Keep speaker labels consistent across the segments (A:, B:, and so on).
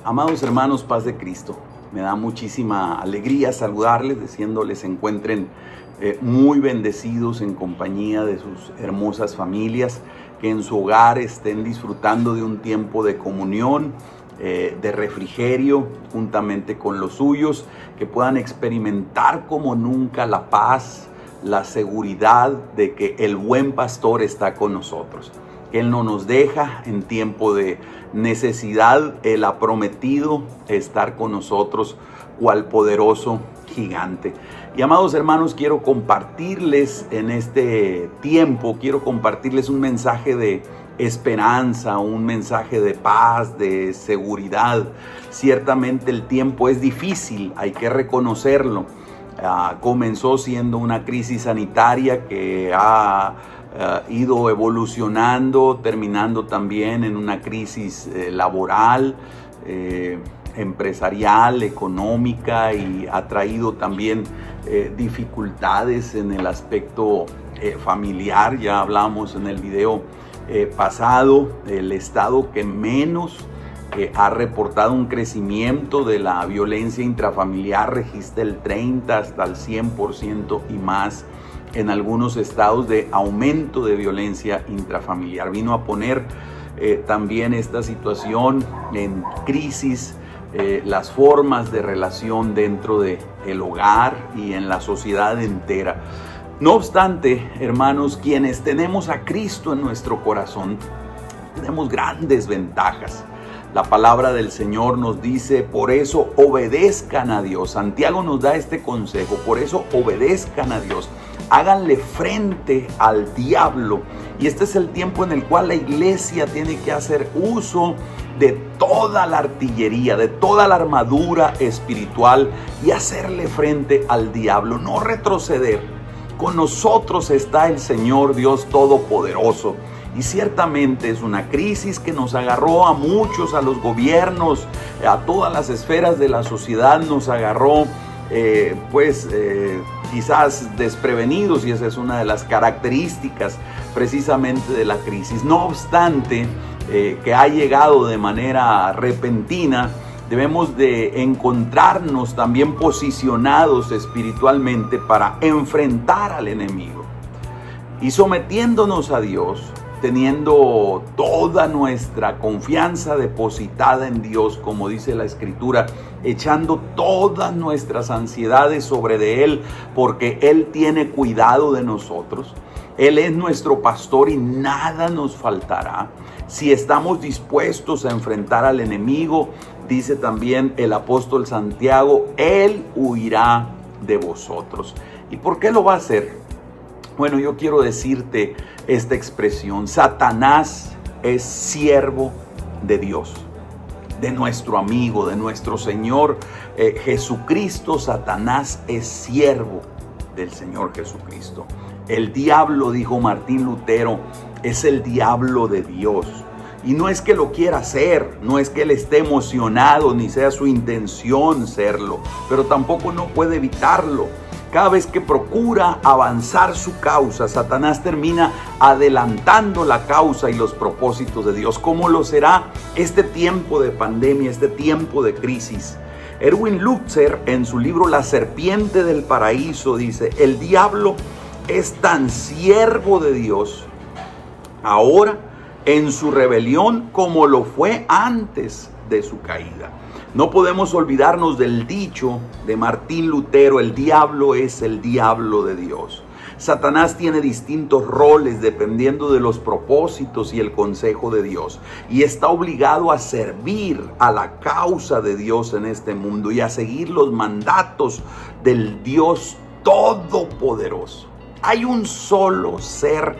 A: Amados hermanos, paz de Cristo. Me da muchísima alegría saludarles, deseándoles se encuentren muy bendecidos en compañía de sus hermosas familias, que en su hogar estén disfrutando de un tiempo de comunión, de refrigerio juntamente con los suyos, que puedan experimentar como nunca la paz, la seguridad de que el buen pastor está con nosotros. Que Él no nos deja en tiempo de necesidad. Él ha prometido estar con nosotros cual poderoso gigante. Y amados hermanos, quiero compartirles en este tiempo, quiero compartirles un mensaje de esperanza, un mensaje de paz, de seguridad. Ciertamente el tiempo es difícil, hay que reconocerlo. Comenzó siendo una crisis sanitaria que ha ido evolucionando, terminando también en una crisis laboral, empresarial, económica, y ha traído también dificultades en el aspecto familiar. Ya hablamos en el video pasado, el estado que menos ha reportado un crecimiento de la violencia intrafamiliar, registra el 30 hasta el 100% y más en algunos estados de aumento de violencia intrafamiliar. Vino a poner también esta situación en crisis las formas de relación dentro del hogar y en la sociedad entera. No obstante, hermanos, quienes tenemos a Cristo en nuestro corazón, tenemos grandes ventajas. La palabra del Señor nos dice, por eso obedezcan a Dios. Santiago nos da este consejo, por eso obedezcan a Dios. Háganle frente al diablo. Y este es el tiempo en el cual la iglesia tiene que hacer uso de toda la artillería, de toda la armadura espiritual y hacerle frente al diablo, no retroceder. Con nosotros está el Señor Dios Todopoderoso. Y ciertamente es una crisis que nos agarró a muchos, a los gobiernos, a todas las esferas de la sociedad, nos agarró quizás desprevenidos, y esa es una de las características precisamente de la crisis. No obstante, que ha llegado de manera repentina, debemos de encontrarnos también posicionados espiritualmente para enfrentar al enemigo. Y sometiéndonos a Dios, teniendo toda nuestra confianza depositada en Dios, como dice la Escritura, echando todas nuestras ansiedades sobre de Él, porque Él tiene cuidado de nosotros. Él es nuestro pastor y nada nos faltará. Si estamos dispuestos a enfrentar al enemigo, dice también el apóstol Santiago, Él huirá de vosotros. ¿Y por qué lo va a hacer? Bueno, yo quiero decirte esta expresión: Satanás es siervo de Dios, de nuestro amigo, de nuestro Señor Jesucristo. Satanás es siervo del Señor Jesucristo. El diablo, dijo Martín Lutero, es el diablo de Dios. Y no es que lo quiera hacer, no es que él esté emocionado, ni sea su intención serlo, pero tampoco no puede evitarlo. Cada vez que procura avanzar su causa, Satanás termina adelantando la causa y los propósitos de Dios. ¿Cómo lo será este tiempo de pandemia, este tiempo de crisis? Erwin Lutzer, en su libro La serpiente del paraíso, dice: el diablo es tan siervo de Dios ahora en su rebelión como lo fue antes de su caída. No podemos olvidarnos del dicho de Martín Lutero: el diablo es el diablo de Dios. Satanás tiene distintos roles dependiendo de los propósitos y el consejo de Dios, y está obligado a servir a la causa de Dios en este mundo y a seguir los mandatos del Dios Todopoderoso. Hay un solo ser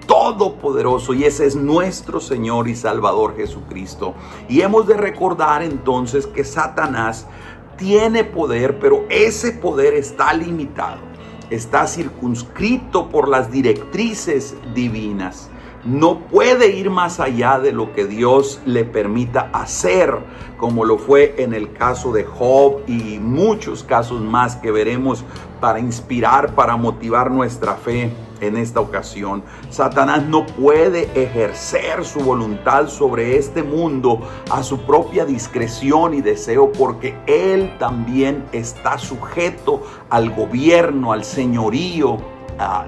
A: todopoderoso, y ese es nuestro Señor y Salvador Jesucristo. Y hemos de recordar entonces que Satanás tiene poder, pero ese poder está limitado, está circunscrito por las directrices divinas. No puede ir más allá de lo que Dios le permita hacer, como lo fue en el caso de Job y muchos casos más que veremos para inspirar, para motivar nuestra fe en esta ocasión. Satanás no puede ejercer su voluntad sobre este mundo a su propia discreción y deseo, porque él también está sujeto al gobierno, al señorío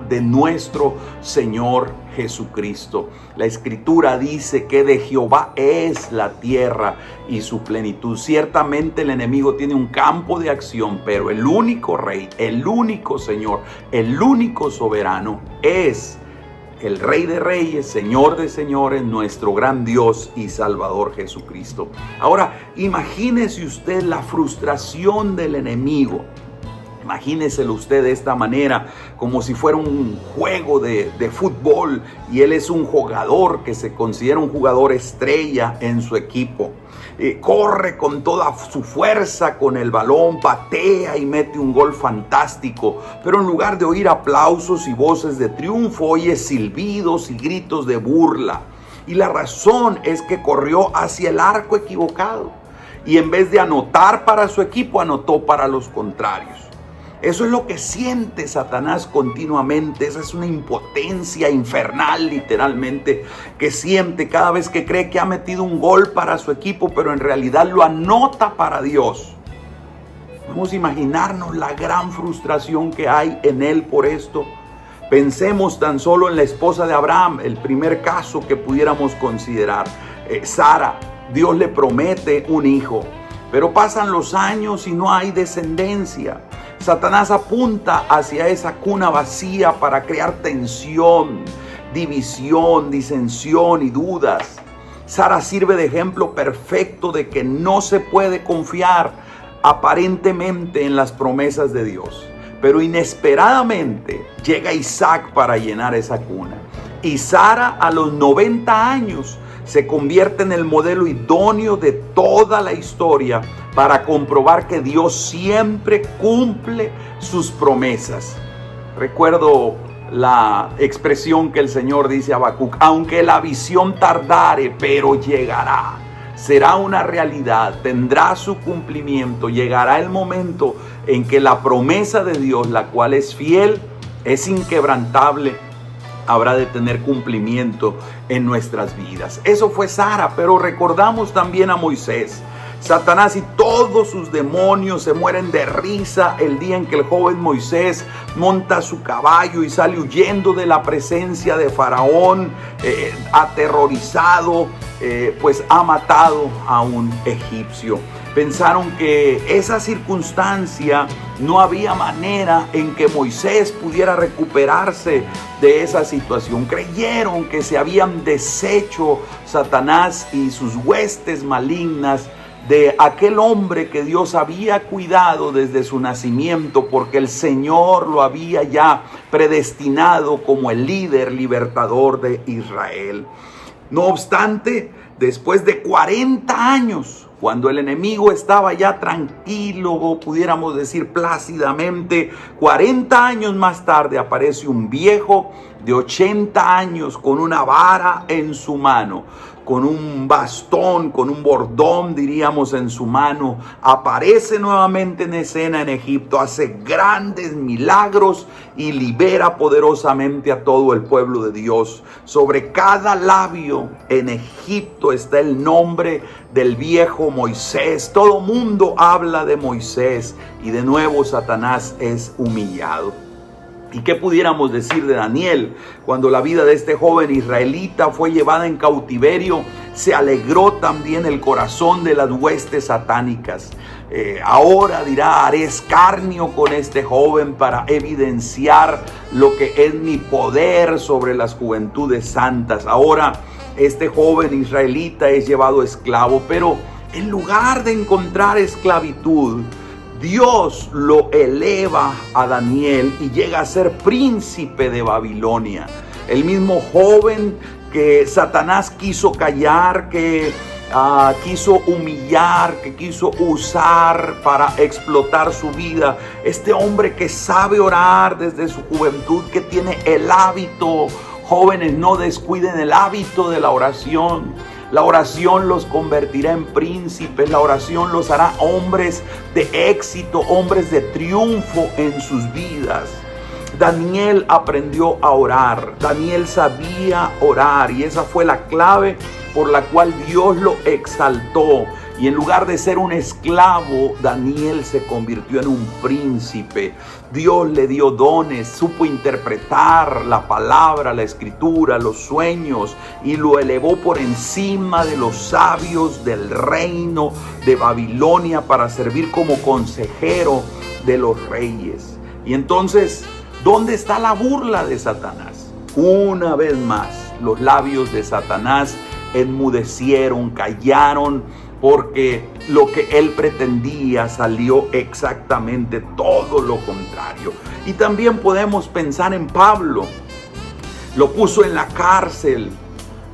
A: de nuestro Señor Jesucristo. La Escritura dice que de Jehová es la tierra y su plenitud. Ciertamente el enemigo tiene un campo de acción, pero el único Rey, el único Señor, el único soberano es el Rey de Reyes, Señor de Señores, nuestro gran Dios y Salvador Jesucristo. Ahora, imagínese usted la frustración del enemigo. Imagíneselo usted de esta manera, como si fuera un juego de fútbol y él es un jugador que se considera un jugador estrella en su equipo. Corre con toda su fuerza con el balón, patea y mete un gol fantástico, pero en lugar de oír aplausos y voces de triunfo, oye silbidos y gritos de burla. Y la razón es que corrió hacia el arco equivocado y en vez de anotar para su equipo, anotó para los contrarios. Eso es lo que siente Satanás continuamente. Esa es una impotencia infernal, literalmente, que siente cada vez que cree que ha metido un gol para su equipo, pero en realidad lo anota para Dios. Vamos a imaginarnos la gran frustración que hay en él por esto. Pensemos tan solo en la esposa de Abraham, el primer caso que pudiéramos considerar. Sara, Dios le promete un hijo, pero pasan los años y no hay descendencia. Satanás apunta hacia esa cuna vacía para crear tensión, división, disensión y dudas. Sara sirve de ejemplo perfecto de que no se puede confiar aparentemente en las promesas de Dios. Pero inesperadamente llega Isaac para llenar esa cuna. Y Sara a los 90 años se convierte en el modelo idóneo de toda la historia para comprobar que Dios siempre cumple sus promesas. Recuerdo la expresión que el Señor dice a Habacuc: aunque la visión tardare, pero llegará. Será una realidad, tendrá su cumplimiento, llegará el momento en que la promesa de Dios, la cual es fiel, es inquebrantable, habrá de tener cumplimiento en nuestras vidas. Eso fue Sara, pero recordamos también a Moisés. Satanás y todos sus demonios se mueren de risa el día en que el joven Moisés monta su caballo y sale huyendo de la presencia de Faraón, aterrorizado, pues ha matado a un egipcio. Pensaron que esa circunstancia no había manera en que Moisés pudiera recuperarse de esa situación. Creyeron que se habían deshecho Satanás y sus huestes malignas de aquel hombre que Dios había cuidado desde su nacimiento, porque el Señor lo había ya predestinado como el líder libertador de Israel. No obstante, después de 40 años, cuando el enemigo estaba ya tranquilo, pudiéramos decir plácidamente, 40 años más tarde aparece un viejo de 80 años con una vara en su mano, con un bastón, con un bordón, diríamos, en su mano. Aparece nuevamente en escena en Egipto, hace grandes milagros y libera poderosamente a todo el pueblo de Dios. Sobre cada labio en Egipto está el nombre del viejo Moisés. Todo mundo habla de Moisés y de nuevo Satanás es humillado. ¿Y qué pudiéramos decir de Daniel? Cuando la vida de este joven israelita fue llevada en cautiverio, se alegró también el corazón de las huestes satánicas. Ahora dirá: haré escarnio con este joven para evidenciar lo que es mi poder sobre las juventudes santas. Ahora este joven israelita es llevado esclavo, pero en lugar de encontrar esclavitud, Dios lo eleva a Daniel y llega a ser príncipe de Babilonia. El mismo joven que Satanás quiso callar, que quiso humillar, que quiso usar para explotar su vida. Este hombre que sabe orar desde su juventud, que tiene el hábito. Jóvenes, no descuiden el hábito de la oración. La oración los convertirá en príncipes. La oración los hará hombres de éxito, hombres de triunfo en sus vidas. Daniel aprendió a orar. Daniel sabía orar y esa fue la clave por la cual Dios lo exaltó. Y en lugar de ser un esclavo, Daniel se convirtió en un príncipe. Dios le dio dones, supo interpretar la palabra, la escritura, los sueños, y lo elevó por encima de los sabios del reino de Babilonia para servir como consejero de los reyes. Y entonces, ¿dónde está la burla de Satanás? Una vez más, los labios de Satanás enmudecieron, callaron, porque lo que él pretendía salió exactamente todo lo contrario. Y también podemos pensar en Pablo. Lo puso en la cárcel,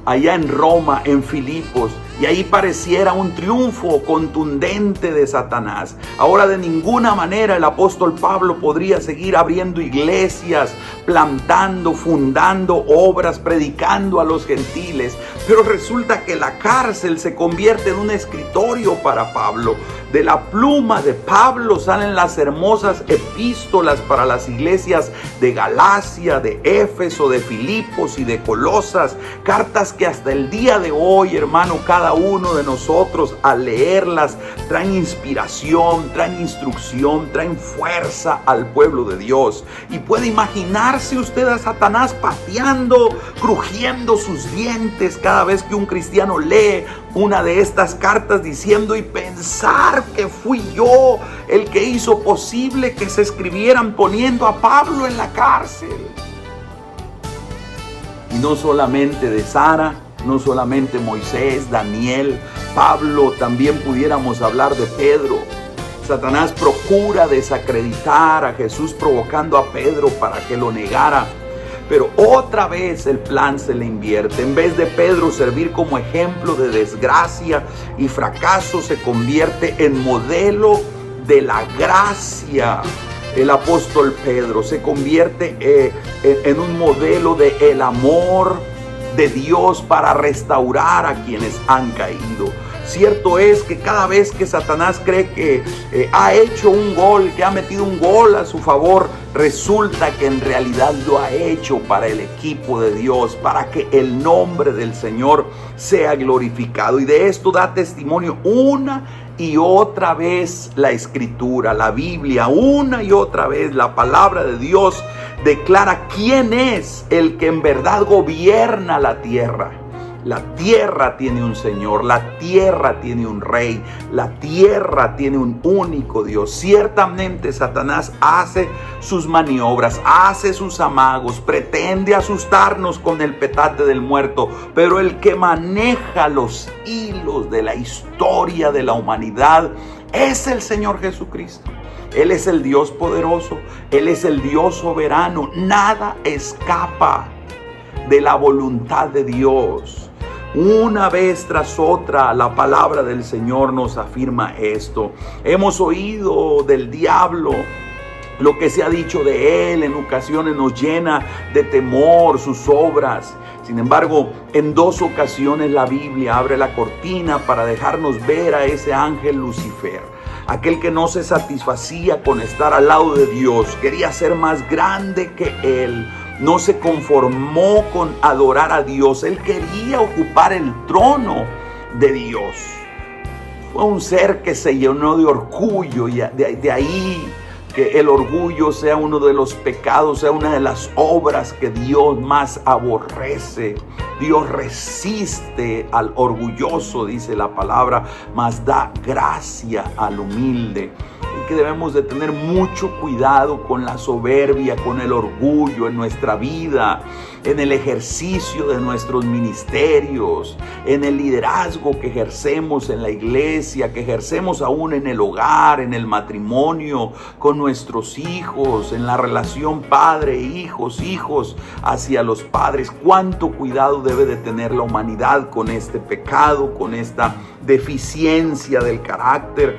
A: allá en Roma, en Filipos, y ahí pareciera un triunfo contundente de Satanás. Ahora de ninguna manera el apóstol Pablo podría seguir abriendo iglesias, plantando, fundando obras, predicando a los gentiles. Pero resulta que la cárcel se convierte en un escritorio para Pablo. De la pluma de Pablo salen las hermosas epístolas para las iglesias de Galacia, de Éfeso, de Filipos y de Colosas. Cartas que hasta el día de hoy, hermano, cada uno de nosotros al leerlas traen inspiración, traen instrucción, traen fuerza al pueblo de Dios. Y puede imaginarse usted a Satanás pateando, crujiendo sus dientes cada vez que un cristiano lee una de estas cartas, diciendo: y pensar que fui yo el que hizo posible que se escribieran poniendo a Pablo en la cárcel. Y no solamente de Sara, no solamente Moisés, Daniel, Pablo, también pudiéramos hablar de Pedro. Satanás procura desacreditar a Jesús, provocando a Pedro para que lo negara. Pero otra vez el plan se le invierte. En vez de Pedro servir como ejemplo de desgracia y fracaso, se convierte en modelo de la gracia. El apóstol Pedro se convierte en un modelo de el amor de Dios para restaurar a quienes han caído. Cierto es que cada vez que Satanás cree que ha hecho un gol, que ha metido un gol a su favor, resulta que en realidad lo ha hecho para el equipo de Dios, para que el nombre del Señor sea glorificado. Y de esto da testimonio una y otra vez la Escritura, la Biblia. Una y otra vez la palabra de Dios declara quién es el que en verdad gobierna la tierra. La tierra tiene un Señor, la tierra tiene un Rey, la tierra tiene un único Dios. Ciertamente Satanás hace sus maniobras, hace sus amagos, pretende asustarnos con el petate del muerto, pero el que maneja los hilos de la historia de la humanidad es el Señor Jesucristo. Él es el Dios poderoso, Él es el Dios soberano. Nada escapa de la voluntad de Dios. Una vez tras otra, la palabra del Señor nos afirma esto. Hemos oído del diablo. Lo que se ha dicho de él en ocasiones nos llena de temor, sus obras. Sin embargo, en 2 ocasiones la Biblia abre la cortina para dejarnos ver a ese ángel Lucifer. Aquel que no se satisfacía con estar al lado de Dios, quería ser más grande que Él. No se conformó con adorar a Dios. Él quería ocupar el trono de Dios. Fue un ser que se llenó de orgullo, y de ahí que el orgullo sea uno de los pecados, sea una de las obras que Dios más aborrece. Dios resiste al orgulloso, dice la palabra, mas da gracia al humilde. Y que debemos de tener mucho cuidado con la soberbia, con el orgullo en nuestra vida, en el ejercicio de nuestros ministerios, en el liderazgo que ejercemos en la iglesia, que ejercemos aún en el hogar, en el matrimonio, con nuestros hijos, en la relación padre-hijos, hijos hacia los padres. Cuánto cuidado debe de tener la humanidad con este pecado, con esta deficiencia del carácter,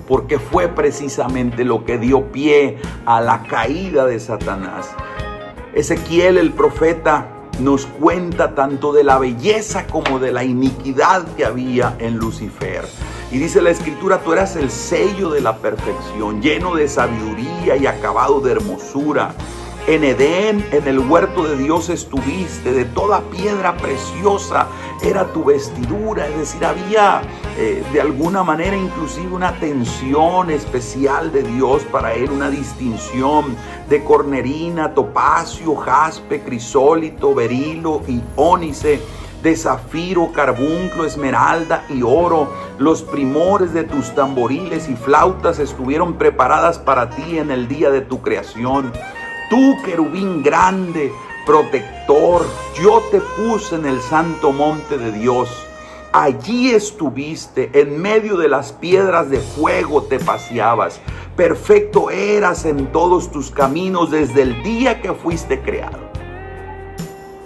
A: porque fue precisamente lo que dio pie a la caída de Satanás. Ezequiel, el profeta, nos cuenta tanto de la belleza como de la iniquidad que había en Lucifer. Y dice la Escritura: tú eras el sello de la perfección, lleno de sabiduría y acabado de hermosura. En Edén, en el huerto de Dios estuviste, de toda piedra preciosa era tu vestidura, es decir, había de alguna manera inclusive una atención especial de Dios para él, una distinción de cornerina, topacio, jaspe, crisólito, berilo y ónice, de zafiro, carbunclo, esmeralda y oro. Los primores de tus tamboriles y flautas estuvieron preparadas para ti en el día de tu creación. Tú, querubín grande, protector, yo te puse en el santo monte de Dios. Allí estuviste, en medio de las piedras de fuego te paseabas. Perfecto eras en todos tus caminos desde el día que fuiste creado.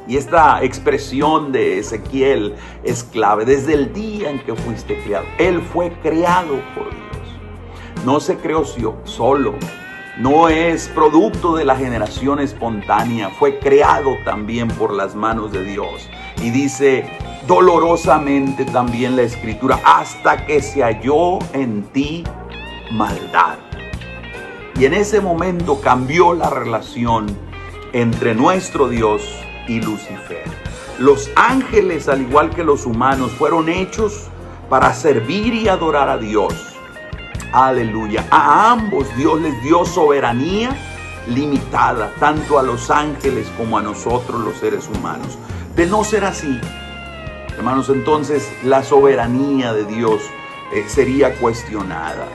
A: Y esta expresión de Ezequiel es clave. Desde el día en que fuiste creado. Él fue creado por Dios. No se creó solo. No es producto de la generación espontánea. Fue creado también por las manos de Dios. Y dice dolorosamente también la Escritura, hasta que se halló en ti maldad. Y en ese momento cambió la relación entre nuestro Dios y Lucifer. Los ángeles, al igual que los humanos, fueron hechos para servir y adorar a Dios. Aleluya. A ambos Dios les dio soberanía limitada, tanto a los ángeles como a nosotros los seres humanos. De no ser así, hermanos, entonces la soberanía de Dios sería cuestionada.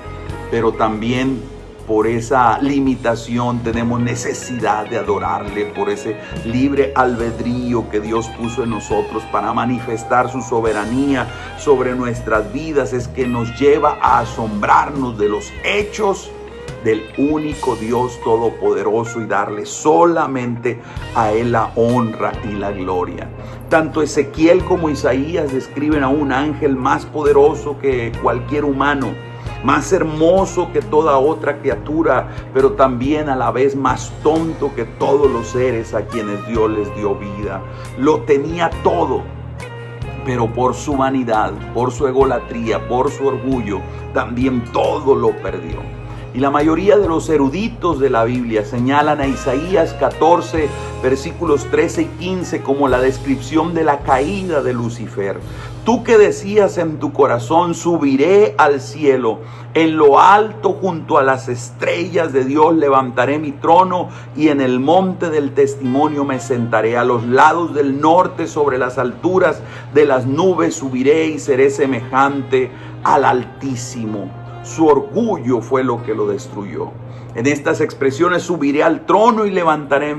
A: Pero también por esa limitación tenemos necesidad de adorarle, por ese libre albedrío que Dios puso en nosotros para manifestar su soberanía sobre nuestras vidas. Es que nos lleva a asombrarnos de los hechos del único Dios todopoderoso y darle solamente a Él la honra y la gloria. Tanto Ezequiel como Isaías describen a un ángel más poderoso que cualquier humano, más hermoso que toda otra criatura, pero también a la vez más tonto que todos los seres a quienes Dios les dio vida. Lo tenía todo, pero por su vanidad, por su egolatría, por su orgullo, también todo lo perdió. Y la mayoría de los eruditos de la Biblia señalan a Isaías 14, versículos 13 y 15 como la descripción de la caída de Lucifer. Tú que decías en tu corazón, subiré al cielo, en lo alto junto a las estrellas de Dios levantaré mi trono y en el monte del testimonio me sentaré. A los lados del norte, sobre las alturas de las nubes subiré y seré semejante al Altísimo. Su orgullo fue lo que lo destruyó. En estas expresiones, subiré al trono y levantaré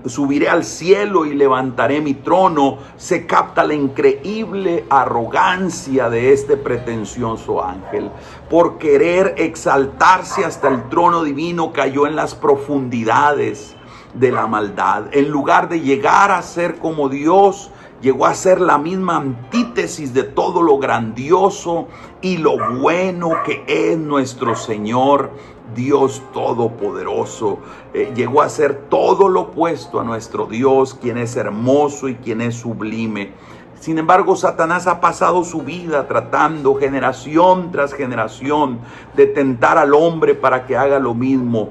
A: subiré al cielo y levantaré mi trono, se capta la increíble arrogancia de este pretencioso ángel. Por querer exaltarse hasta el trono divino, cayó en las profundidades de la maldad. En lugar de llegar a ser como Dios, llegó a ser la misma antítesis de todo lo grandioso y lo bueno que es nuestro Señor Dios Todopoderoso. Llegó a ser todo lo opuesto a nuestro Dios, quien es hermoso y quien es sublime. Sin embargo, Satanás ha pasado su vida tratando generación tras generación de tentar al hombre para que haga lo mismo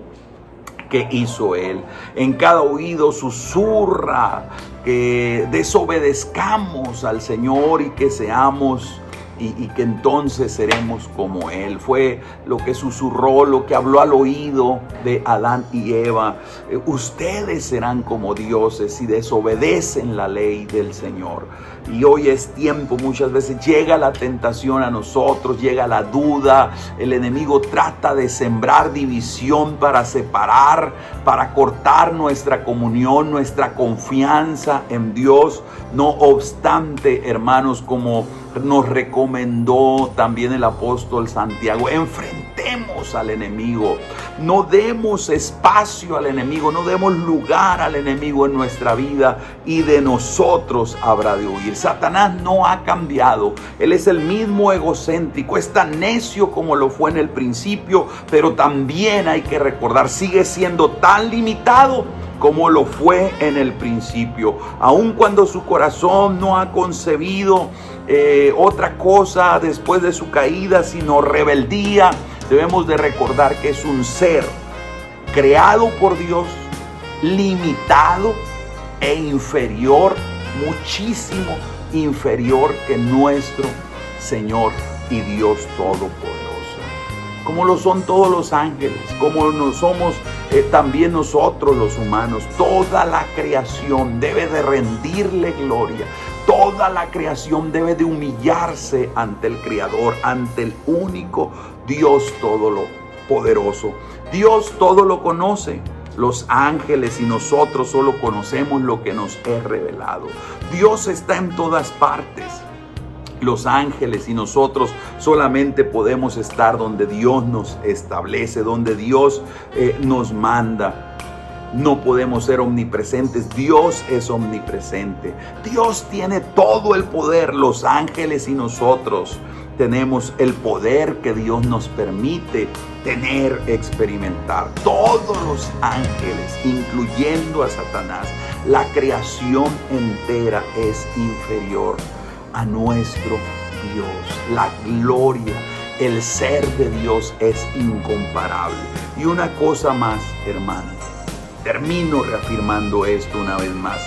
A: que hizo él. En cada oído susurra que desobedezcamos al Señor y que seamos y que entonces seremos como Él. Fue lo que susurró, lo que habló al oído de Adán y Eva. Ustedes serán como dioses si desobedecen la ley del Señor. Y hoy es tiempo, muchas veces llega la tentación a nosotros, llega la duda. El enemigo trata de sembrar división para separar, para cortar nuestra comunión, nuestra confianza en Dios. No obstante, hermanos, como nos recomendó también el apóstol Santiago, enfrentemos al enemigo, no demos espacio al enemigo, no demos lugar al enemigo en nuestra vida y de nosotros habrá de huir. Satanás no ha cambiado, él es el mismo egocéntrico, es tan necio como lo fue en el principio, pero también hay que recordar, sigue siendo tan limitado como lo fue en el principio. Aun cuando su corazón no ha concebido otra cosa después de su caída, sino rebeldía, debemos de recordar que es un ser creado por Dios, limitado e inferior, muchísimo inferior que nuestro Señor y Dios Todopoderoso. Como lo son todos los ángeles, como lo somos también nosotros los humanos. Toda la creación debe de rendirle gloria. Toda la creación debe de humillarse ante el Creador, ante el único Dios Todopoderoso. Dios todo lo conoce. Los ángeles y nosotros solo conocemos lo que nos es revelado. Dios está en todas partes. Los ángeles y nosotros solamente podemos estar donde Dios nos establece, donde Dios nos manda. No podemos ser omnipresentes. Dios es omnipresente. Dios tiene todo el poder. Los ángeles y nosotros tenemos el poder que Dios nos permite tener, experimentar. Todos los ángeles, incluyendo a Satanás, la creación entera es inferior a nuestro Dios. La gloria, el ser de Dios es incomparable. Y una cosa más, hermanos, termino reafirmando esto una vez más.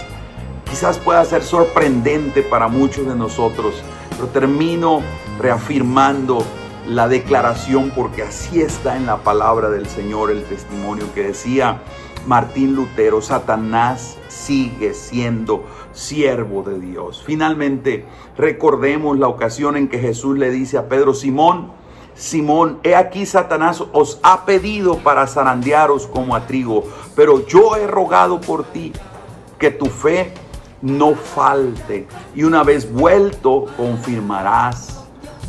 A: Quizás pueda ser sorprendente para muchos de nosotros, pero termino reafirmando la declaración, porque así está en la palabra del Señor el testimonio que decía Martín Lutero: Satanás sigue siendo siervo de Dios. Finalmente, recordemos la ocasión en que Jesús le dice a Pedro: Simón, Simón, he aquí Satanás os ha pedido para zarandearos como a trigo, pero yo he rogado por ti que tu fe no falte, y una vez vuelto confirmarás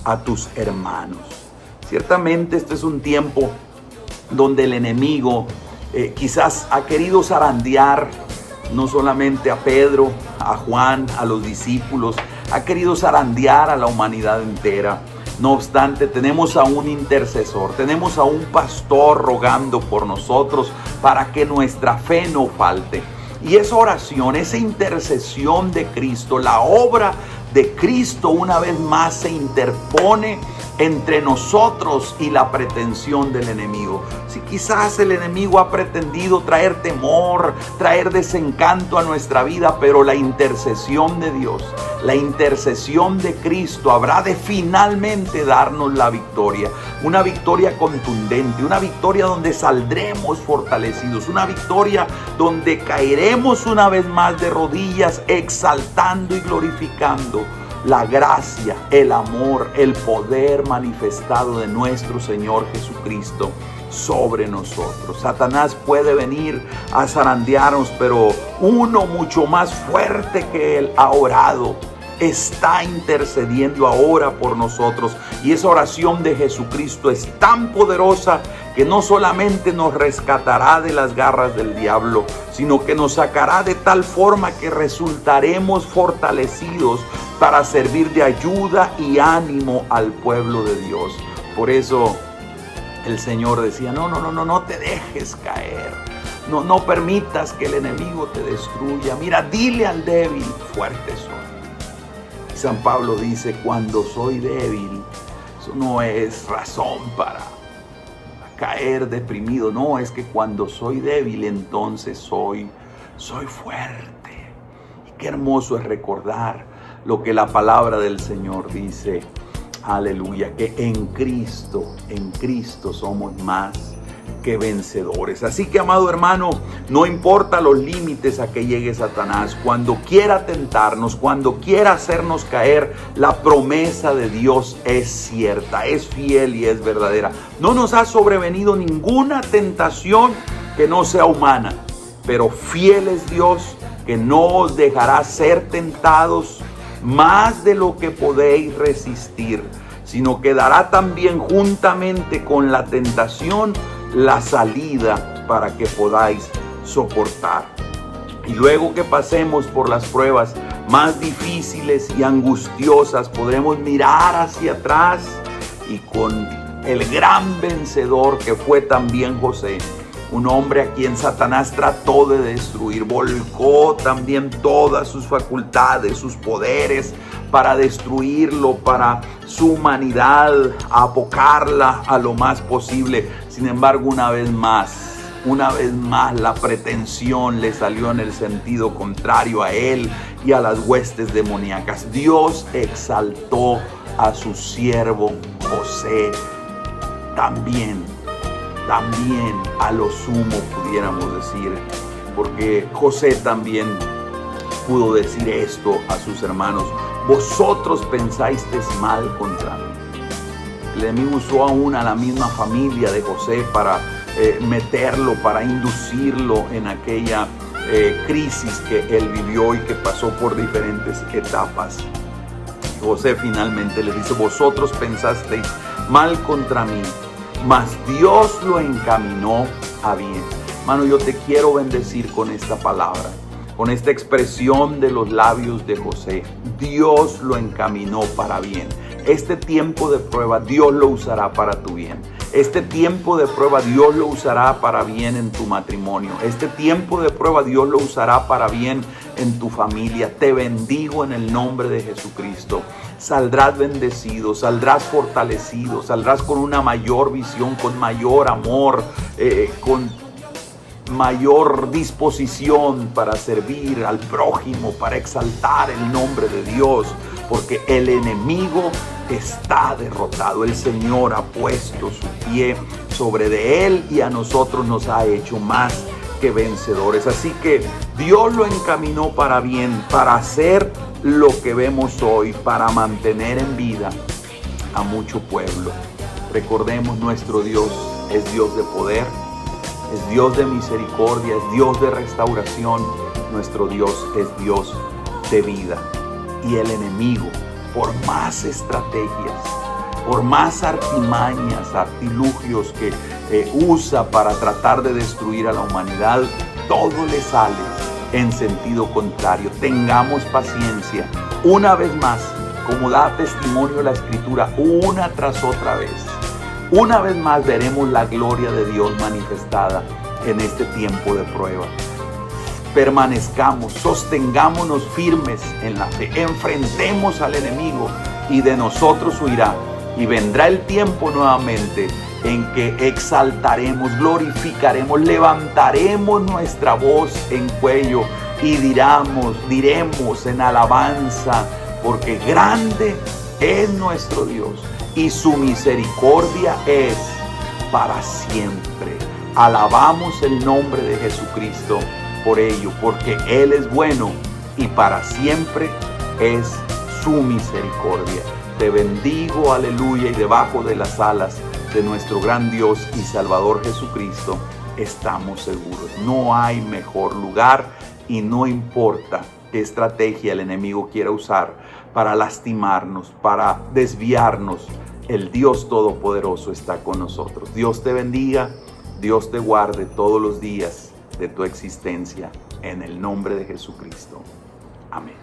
A: a tus hermanos. Ciertamente este es un tiempo donde el enemigo quizás ha querido zarandear no solamente a Pedro, a Juan, a los discípulos, ha querido zarandear a la humanidad entera. No obstante, tenemos a un intercesor, tenemos a un pastor rogando por nosotros para que nuestra fe no falte. Y esa oración, esa intercesión de Cristo, la obra de Cristo una vez más se interpone entre nosotros y la pretensión del enemigo. Si quizás el enemigo ha pretendido traer temor, traer desencanto a nuestra vida, pero la intercesión de Dios, la intercesión de Cristo habrá de finalmente darnos la victoria. Una victoria contundente, una victoria donde saldremos fortalecidos, una victoria donde caeremos una vez más de rodillas exaltando y glorificando la gracia, el amor, el poder manifestado de nuestro Señor Jesucristo sobre nosotros. Satanás puede venir a zarandearnos, pero uno mucho más fuerte que él ha orado, está intercediendo ahora por nosotros. Y esa oración de Jesucristo es tan poderosa que no solamente nos rescatará de las garras del diablo, sino que nos sacará de tal forma que resultaremos fortalecidos para servir de ayuda y ánimo al pueblo de Dios. Por eso el Señor decía: no te dejes caer. No permitas que el enemigo te destruya. Mira, dile al débil: fuerte soy. San Pablo dice: cuando soy débil, eso no es razón para caer deprimido. No, es que cuando soy débil, entonces soy fuerte. Y qué hermoso es recordar lo que la palabra del Señor dice. Aleluya, que en Cristo somos más que vencedores. Así que, amado hermano, no importa los límites a que llegue Satanás, cuando quiera tentarnos, cuando quiera hacernos caer, la promesa de Dios es cierta, es fiel y es verdadera. No nos ha sobrevenido ninguna tentación que no sea humana, pero fiel es Dios, que no os dejará ser tentados más de lo que podéis resistir, sino que dará también juntamente con la tentación la salida para que podáis soportar. Y luego que pasemos por las pruebas más difíciles y angustiosas, podremos mirar hacia atrás y con el gran vencedor que fue también José, un hombre a quien Satanás trató de destruir, volcó también todas sus facultades, sus poderes para destruirlo, para su humanidad, apocarla a lo más posible. Sin embargo, una vez más, Una vez más la pretensión le salió en el sentido contrario a él y a las huestes demoníacas. Dios exaltó a su siervo José también a lo sumo, pudiéramos decir, porque José también pudo decir esto a sus hermanos: vosotros pensasteis mal contra mí. El enemigo usó aún a la misma familia de José para meterlo, para inducirlo en aquella crisis que él vivió y que pasó por diferentes etapas. José finalmente le dice: vosotros pensasteis mal contra mí, mas Dios lo encaminó a bien. Hermano, yo te quiero bendecir con esta palabra, con esta expresión de los labios de José. Dios lo encaminó para bien. Este tiempo de prueba Dios lo usará para tu bien. Este tiempo de prueba Dios lo usará para bien en tu matrimonio. Este tiempo de prueba Dios lo usará para bien en tu familia. Te bendigo en el nombre de Jesucristo. Saldrás bendecido, saldrás fortalecido, saldrás con una mayor visión, con mayor amor, con mayor disposición para servir al prójimo, para exaltar el nombre de Dios, porque el enemigo está derrotado. El Señor ha puesto su pie sobre de él y a nosotros nos ha hecho más que vencedores. Así que Dios lo encaminó para bien, para hacer lo que vemos hoy, para mantener en vida a mucho pueblo. Recordemos, nuestro Dios es Dios de poder, es Dios de misericordia, es Dios de restauración. Nuestro Dios es Dios de vida. Y el enemigo, por más estrategias, por más artimañas, artilugios que usa para tratar de destruir a la humanidad, todo le sale en sentido contrario. Tengamos paciencia. Una vez más, como da testimonio la Escritura, una tras otra vez, una vez más veremos la gloria de Dios manifestada en este tiempo de prueba. Permanezcamos, sostengámonos firmes en la fe, enfrentemos al enemigo y de nosotros huirá. Y vendrá el tiempo nuevamente en que exaltaremos, glorificaremos, levantaremos nuestra voz en cuello y diremos en alabanza, porque grande es nuestro Dios y su misericordia es para siempre. Alabamos el nombre de Jesucristo por ello, porque Él es bueno y para siempre es su misericordia. Te bendigo, aleluya, y debajo de las alas de nuestro gran Dios y Salvador Jesucristo estamos seguros. No hay mejor lugar y no importa qué estrategia el enemigo quiera usar para lastimarnos, para desviarnos. El Dios Todopoderoso está con nosotros. Dios te bendiga, Dios te guarde todos los días de tu existencia, en el nombre de Jesucristo. Amén.